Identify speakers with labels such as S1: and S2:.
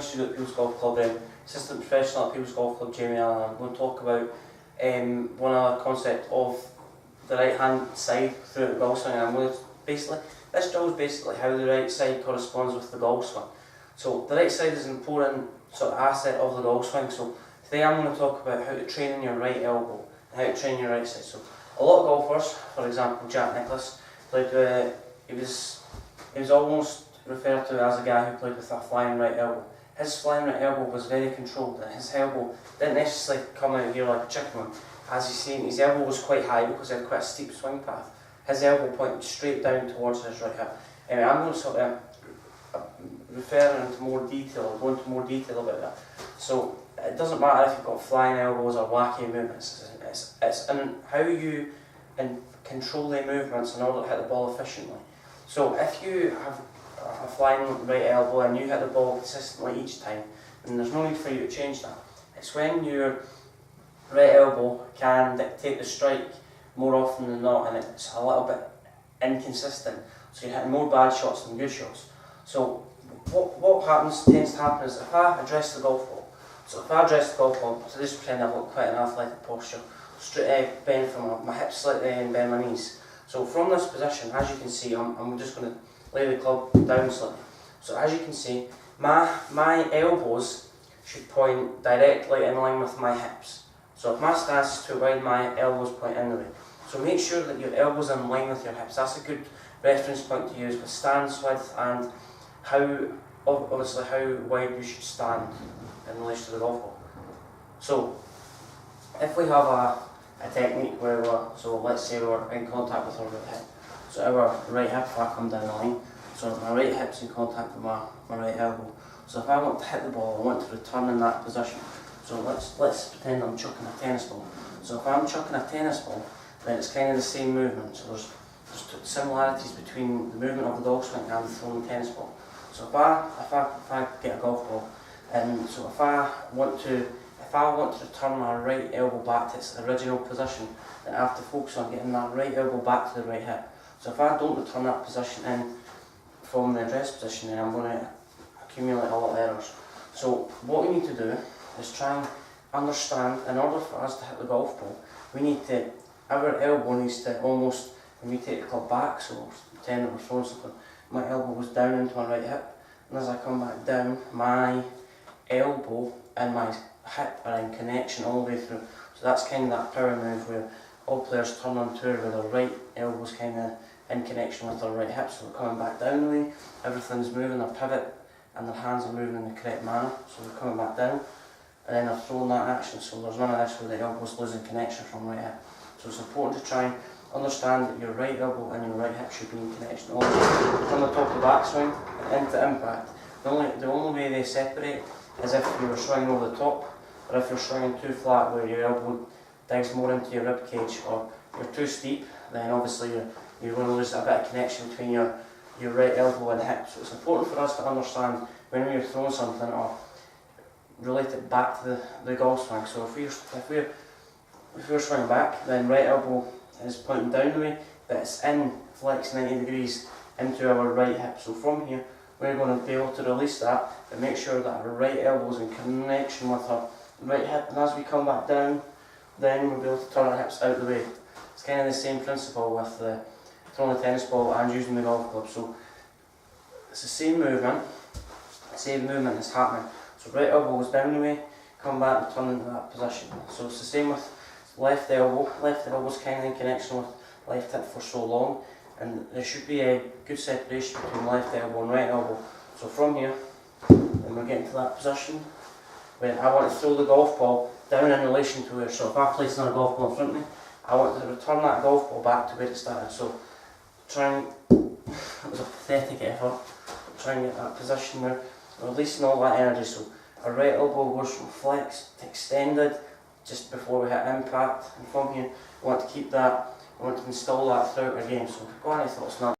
S1: Student at People's Golf Club, assistant professional at People's Golf Club, Jamie Allan. I'm going to talk about one other concept of the right hand side through the golf swing. I'm going to this drill is basically how the right side corresponds with the golf swing. So the right side is an important sort of asset of the golf swing. So today I'm going to talk about how to train in your right elbow and how to train your right side. So a lot of golfers, for example Jack Nicklaus, he was almost referred to as a guy who played with a flying right elbow. His flying right elbow was very controlled, and his elbow didn't necessarily come out here like a chicken wing. As you've seen, his elbow was quite high because he had quite a steep swing path. His elbow pointed straight down towards his right hip. Anyway, I'm going to sort of refer into more detail, or go into more detail about that. So it doesn't matter if you've got flying elbows or wacky movements. It's in how you control the movements in order to hit the ball efficiently. So if you have a flying right elbow and you hit the ball consistently each time, then there's no need for you to change that. It's when your right elbow can dictate the strike more often than not, and it's a little bit inconsistent. So you're hitting more bad shots than good shots. So what tends to happen is if I address the golf ball, so just pretend I've got quite an athletic posture, straight bend from my hips slightly and bend my knees. So from this position, as you can see, I'm just going to lay the club down slightly. So as you can see, my elbows should point directly in line with my hips. So if my stance is too wide, my elbows point in the way. So make sure that your elbows are in line with your hips. That's a good reference point to use with stance width and obviously how wide you should stand in relation to the golf ball. So if we have a technique where let's say we're in contact with our right hip. So our right hip, if I come down the line, so my right hip's in contact with my right elbow. So if I want to hit the ball, I want to return in that position. So let's pretend I'm chucking a tennis ball. So if I'm chucking a tennis ball, then it's kind of the same movement. So there's similarities between the movement of the golf swing and the throwing tennis ball. So if I get a golf ball, and so if I want to return my right elbow back to its original position, then I have to focus on getting that right elbow back to the right hip. So if I don't return that position in from the address position, then I'm going to accumulate a lot of errors. So what we need to do is try and understand, in order for us to hit the golf ball, our elbow needs to almost, when we take the club back, so pretend that we're throwing something, my elbow goes down into my right hip, and as I come back down, my elbow and my hip are in connection all the way through. So that's kind of that power move where all players turn on tour with their right elbows kind of in connection with their right hip. So they're coming back down the way, everything's moving, their pivot and their hands are moving in the correct manner. So they're coming back down and then they're throwing that action. So there's none of this where the elbow's losing connection from right hip. So it's important to try and understand that your right elbow and your right hip should be in connection all the way from the top of the backswing into impact. The only way they separate is if you were swinging over the top, or if you're swinging too flat where your elbow digs more into your rib cage, or you're too steep, then obviously you're going to lose a bit of connection between your right elbow and hip. So it's important for us to understand when we're throwing something or relate it back to the golf swing. So if we're swinging back, then right elbow is pointing down the way, but it's in flex 90 degrees into our right hip. So from here, we're going to be able to release that, but make sure that our right elbow is in connection with our right hip, and as we come back down, then we'll be able to turn our hips out the way. It's kind of the same principle with throwing a tennis ball and using the golf club. So it's the same movement is happening. So right elbow goes down the way, come back and turn into that position. So it's the same with left elbow. Left elbow's kind of in connection with left hip for so long, and there should be a good separation between left elbow and right elbow. So from here, when we're getting to that position, when I want to throw the golf ball down in relation to where, so if I place another golf ball in front of me, I want to return that golf ball back to where it started. So it was a pathetic effort, try and get that position where we're releasing all that energy. So our right elbow goes from flex to extended just before we hit impact, and from here we want to keep that, we want to install that throughout our game. So if you've got any thoughts on that,